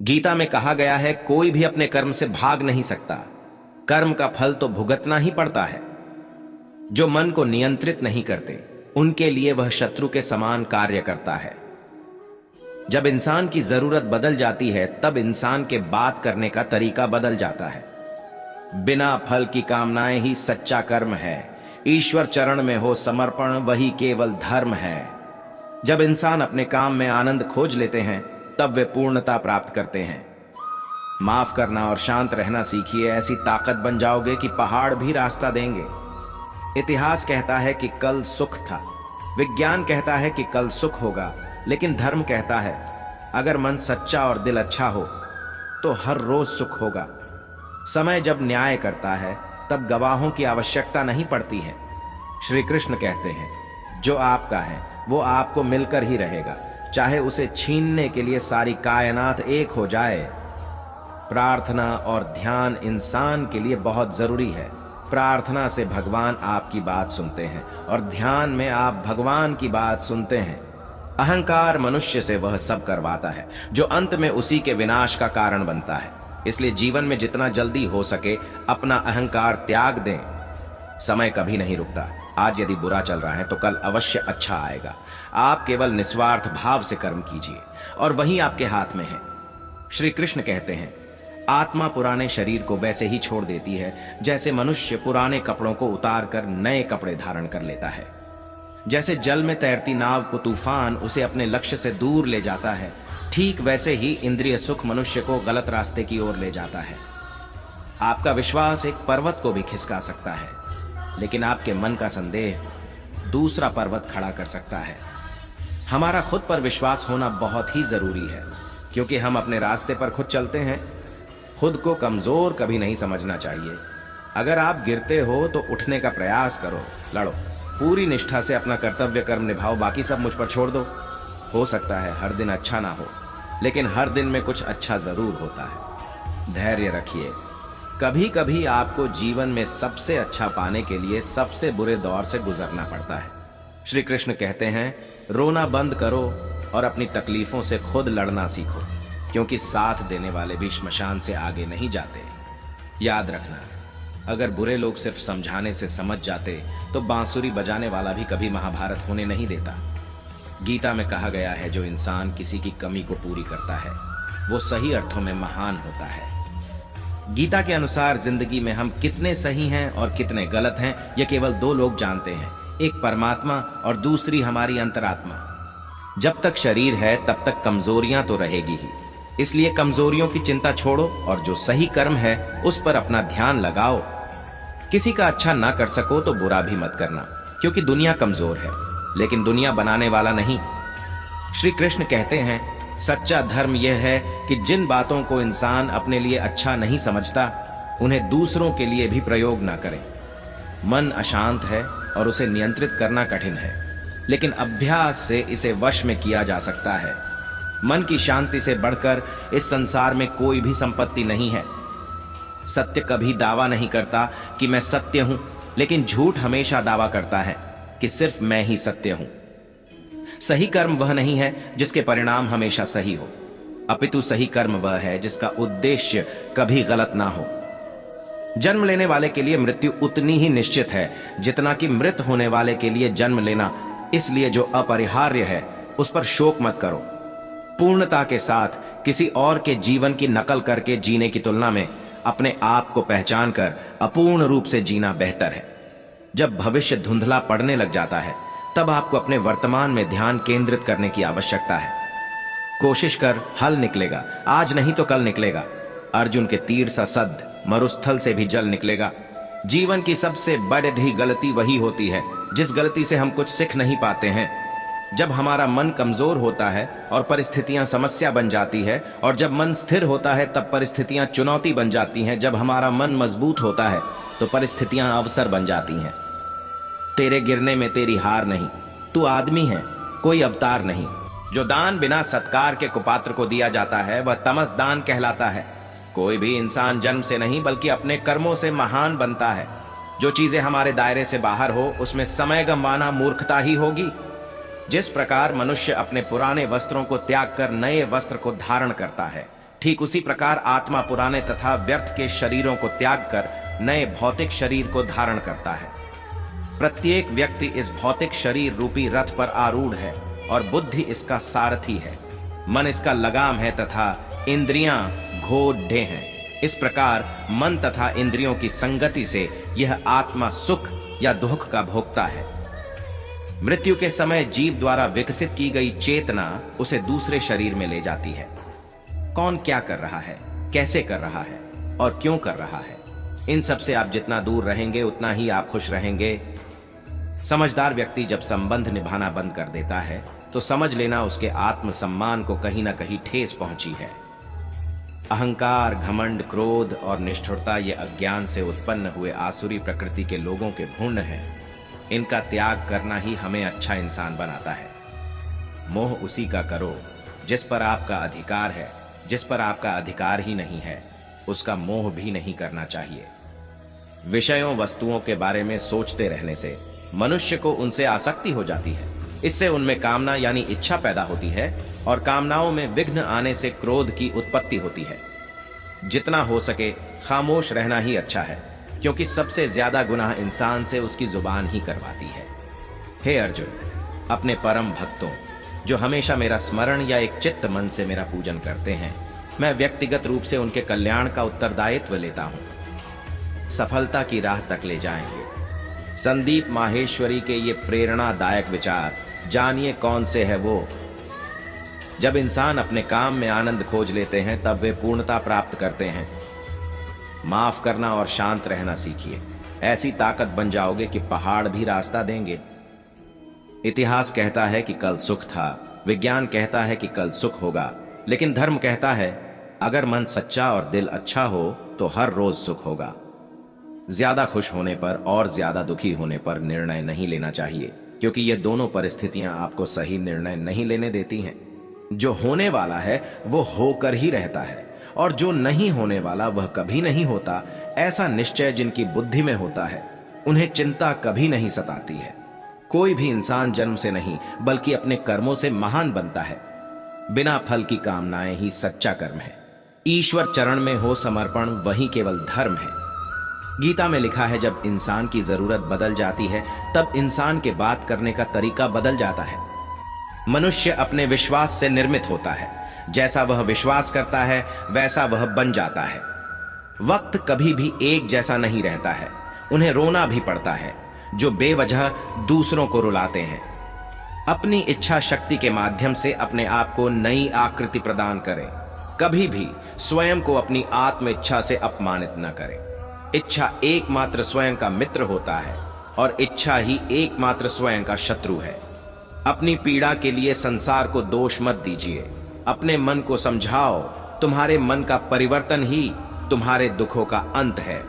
गीता में कहा गया है, कोई भी अपने कर्म से भाग नहीं सकता, कर्म का फल तो भुगतना ही पड़ता है। जो मन को नियंत्रित नहीं करते उनके लिए वह शत्रु के समान कार्य करता है। जब इंसान की जरूरत बदल जाती है तब इंसान के बात करने का तरीका बदल जाता है। बिना फल की कामनाएं ही सच्चा कर्म है। ईश्वर चरण में हो समर्पण वही केवल धर्म है। जब इंसान अपने काम में आनंद खोज लेते हैं तब वे पूर्णता प्राप्त करते हैं। माफ करना और शांत रहना सीखिए, ऐसी ताकत बन जाओगे कि पहाड़ भी रास्ता देंगे। इतिहास कहता है कि कल सुख था, विज्ञान कहता है कि कल सुख होगा, लेकिन धर्म कहता है अगर मन सच्चा और दिल अच्छा हो तो हर रोज सुख होगा। समय जब न्याय करता है तब गवाहों की आवश्यकता नहीं पड़ती है। श्री कृष्ण कहते हैं जो आपका है वो आपको मिलकर ही रहेगा, चाहे उसे छीनने के लिए सारी कायनात एक हो जाए। प्रार्थना और ध्यान इंसान के लिए बहुत जरूरी है। प्रार्थना से भगवान आपकी बात सुनते हैं और ध्यान में आप भगवान की बात सुनते हैं। अहंकार मनुष्य से वह सब करवाता है जो अंत में उसी के विनाश का कारण बनता है। इसलिए जीवन में जितना जल्दी हो सके अपना अहंकार त्याग दें। समय कभी नहीं रुकता। आज यदि बुरा चल रहा है तो कल अवश्य अच्छा आएगा। आप केवल निस्वार्थ भाव से कर्म कीजिए और वही आपके हाथ में है। श्री कृष्ण कहते हैं आत्मा पुराने शरीर को वैसे ही छोड़ देती है जैसे मनुष्य पुराने कपड़ों को उतार कर नए कपड़े धारण कर लेता है। जैसे जल में तैरती नाव को तूफान उसे अपने लक्ष्य से दूर ले जाता है, ठीक वैसे ही इंद्रिय सुख मनुष्य को गलत रास्ते की ओर ले जाता है। आपका विश्वास एक पर्वत को भी खिसका सकता है, लेकिन आपके मन का संदेह दूसरा पर्वत खड़ा कर सकता है। हमारा खुद पर विश्वास होना बहुत ही जरूरी है, क्योंकि हम अपने रास्ते पर खुद चलते हैं। खुद को कमजोर कभी नहीं समझना चाहिए। अगर आप गिरते हो तो उठने का प्रयास करो, लड़ो, पूरी निष्ठा से अपना कर्तव्य कर्म निभाओ, बाकी सब मुझ पर छोड़ दो। हो सकता है हर दिन अच्छा ना हो, लेकिन हर दिन में कुछ अच्छा जरूर होता है। धैर्य रखिए। कभी कभी आपको जीवन में सबसे अच्छा पाने के लिए सबसे बुरे दौर से गुजरना पड़ता है। श्री कृष्ण कहते हैं रोना बंद करो और अपनी तकलीफों से खुद लड़ना सीखो, क्योंकि साथ देने वाले भी श्मशान से आगे नहीं जाते। याद रखना, अगर बुरे लोग सिर्फ समझाने से समझ जाते तो बांसुरी बजाने वाला भी कभी महाभारत होने नहीं देता। गीता में कहा गया है जो इंसान किसी की कमी को पूरी करता है वो सही अर्थों में महान होता है। गीता के अनुसार जिंदगी में हम कितने सही हैं और कितने गलत हैं ये केवल दो लोग जानते हैं, एक परमात्मा और दूसरी हमारी अंतरात्मा। जब तक शरीर है तब तक कमजोरियां तो रहेगी ही, इसलिए कमजोरियों की चिंता छोड़ो और जो सही कर्म है उस पर अपना ध्यान लगाओ। किसी का अच्छा ना कर सको तो बुरा भी मत करना, क्योंकि दुनिया कमजोर है लेकिन दुनिया बनाने वाला नहीं। श्री कृष्ण कहते हैं सच्चा धर्म यह है कि जिन बातों को इंसान अपने लिए अच्छा नहीं समझता उन्हें दूसरों के लिए भी प्रयोग ना करें। मन अशांत है और उसे नियंत्रित करना कठिन है, लेकिन अभ्यास से इसे वश में किया जा सकता है। मन की शांति से बढ़कर इस संसार में कोई भी संपत्ति नहीं है। सत्य कभी दावा नहीं करता कि मैं सत्य हूं, लेकिन झूठ हमेशा दावा करता है कि सिर्फ मैं ही सत्य हूं। सही कर्म वह नहीं है जिसके परिणाम हमेशा सही हो, अपितु सही कर्म वह है जिसका उद्देश्य कभी गलत ना हो। जन्म लेने वाले के लिए मृत्यु उतनी ही निश्चित है जितना कि मृत होने वाले के लिए जन्म लेना। इसलिए जो अपरिहार्य है उस पर शोक मत करो। पूर्णता के साथ किसी और के जीवन की नकल करके जीने की तुलना में अपने आप को पहचान कर अपूर्ण रूप से जीना बेहतर है। जब भविष्य धुंधला पड़ने लग जाता है तब आपको अपने वर्तमान में ध्यान केंद्रित करने की आवश्यकता है। कोशिश कर, हल निकलेगा, आज नहीं तो कल निकलेगा। अर्जुन के तीर सा सद मरुस्थल से भी जल निकलेगा। जीवन की सबसे बड़ी गलती वही होती है जिस गलती से हम कुछ सीख नहीं पाते हैं। जब हमारा मन कमजोर होता है और परिस्थितियां समस्या बन जाती है, और जब मन स्थिर होता है तब परिस्थितियां चुनौती बन जाती हैं। जब हमारा मन मजबूत होता है तो परिस्थितियां अवसर बन जाती हैं। तेरे गिरने में तेरी हार नहीं, तू आदमी है, कोई अवतार नहीं। जो दान बिना सत्कार के कुपात्र को दिया जाता है वह तमस दान कहलाता है। कोई भी इंसान जन्म से नहीं बल्कि अपने कर्मों से महान बनता है। जो चीजें हमारे दायरे से बाहर हो उसमें समय गंवाना मूर्खता ही होगी। जिस प्रकार मनुष्य अपने पुराने वस्त्रों को त्याग कर नए वस्त्र को धारण करता है, ठीक उसी प्रकार आत्मा पुराने तथा व्यर्थ के शरीरों को त्याग कर नए भौतिक शरीर को धारण करता है। प्रत्येक व्यक्ति इस भौतिक शरीर रूपी रथ पर आरूढ़ है और बुद्धि इसका सारथी है, मन इसका लगाम है तथा इंद्रियां घोड़े हैं। इस प्रकार मन तथा इंद्रियों की संगति से यह आत्मा सुख या दुख का भोगता है। मृत्यु के समय जीव द्वारा विकसित की गई चेतना उसे दूसरे शरीर में ले जाती है। कौन क्या कर रहा है, कैसे कर रहा है और क्यों कर रहा है, इन सब से आप जितना दूर रहेंगे उतना ही आप खुश रहेंगे। समझदार व्यक्ति जब संबंध निभाना बंद कर देता है तो समझ लेना उसके आत्मसम्मान को कहीं ना कहीं ठेस पहुंची है। अहंकार, घमंड, क्रोध और निष्ठुरता ये अज्ञान से उत्पन्न हुए आसुरी प्रकृति के लोगों के भूर्ण हैं। इनका त्याग करना ही हमें अच्छा इंसान बनाता है। मोह उसी का करो जिस पर आपका अधिकार है। जिस पर आपका अधिकार ही नहीं है उसका मोह भी नहीं करना चाहिए। विषयों वस्तुओं के बारे में सोचते रहने से मनुष्य को उनसे आसक्ति हो जाती है। इससे उनमें कामना यानी इच्छा पैदा होती है और कामनाओं में विघ्न आने से क्रोध की उत्पत्ति होती है। जितना हो सके खामोश रहना ही अच्छा है, क्योंकि सबसे ज्यादा गुनाह इंसान से उसकी जुबान ही करवाती है। हे अर्जुन, अपने परम भक्तों जो हमेशा मेरा स्मरण या एक चित्त मन से मेरा पूजन करते हैं, मैं व्यक्तिगत रूप से उनके कल्याण का उत्तरदायित्व लेता हूं। सफलता की राह तक ले जाएंगे। संदीप माहेश्वरी के ये प्रेरणादायक विचार जानिए कौन से है वो। जब इंसान अपने काम में आनंद खोज लेते हैं तब वे पूर्णता प्राप्त करते हैं। माफ करना और शांत रहना सीखिए। ऐसी ताकत बन जाओगे कि पहाड़ भी रास्ता देंगे। इतिहास कहता है कि कल सुख था, विज्ञान कहता है कि कल सुख होगा, लेकिन धर्म कहता है अगर मन सच्चा और दिल अच्छा हो तो हर रोज सुख होगा। ज्यादा खुश होने पर और ज्यादा दुखी होने पर निर्णय नहीं लेना चाहिए, क्योंकि ये दोनों परिस्थितियां आपको सही निर्णय नहीं लेने देती हैं। जो होने वाला है वो होकर ही रहता है और जो नहीं होने वाला वह कभी नहीं होता। ऐसा निश्चय जिनकी बुद्धि में होता है उन्हें चिंता कभी नहीं सताती है। कोई भी इंसान जन्म से नहीं बल्कि अपने कर्मों से महान बनता है। बिना फल की कामनाएं ही सच्चा कर्म है। ईश्वर चरण में हो समर्पण वही केवल धर्म है। गीता में लिखा है जब इंसान की जरूरत बदल जाती है तब इंसान के बात करने का तरीका बदल जाता है। मनुष्य अपने विश्वास से निर्मित होता है। जैसा वह विश्वास करता है वैसा वह बन जाता है। वक्त कभी भी एक जैसा नहीं रहता है। उन्हें रोना भी पड़ता है जो बेवजह दूसरों को रुलाते हैं। अपनी इच्छा शक्ति के माध्यम से अपने आप को नई आकृति प्रदान करें। कभी भी स्वयं को अपनी आत्म इच्छा से अपमानित न करें। इच्छा एकमात्र स्वयं का मित्र होता है और इच्छा ही एकमात्र स्वयं का शत्रु है। अपनी पीड़ा के लिए संसार को दोष मत दीजिए। अपने मन को समझाओ। तुम्हारे मन का परिवर्तन ही तुम्हारे दुखों का अंत है।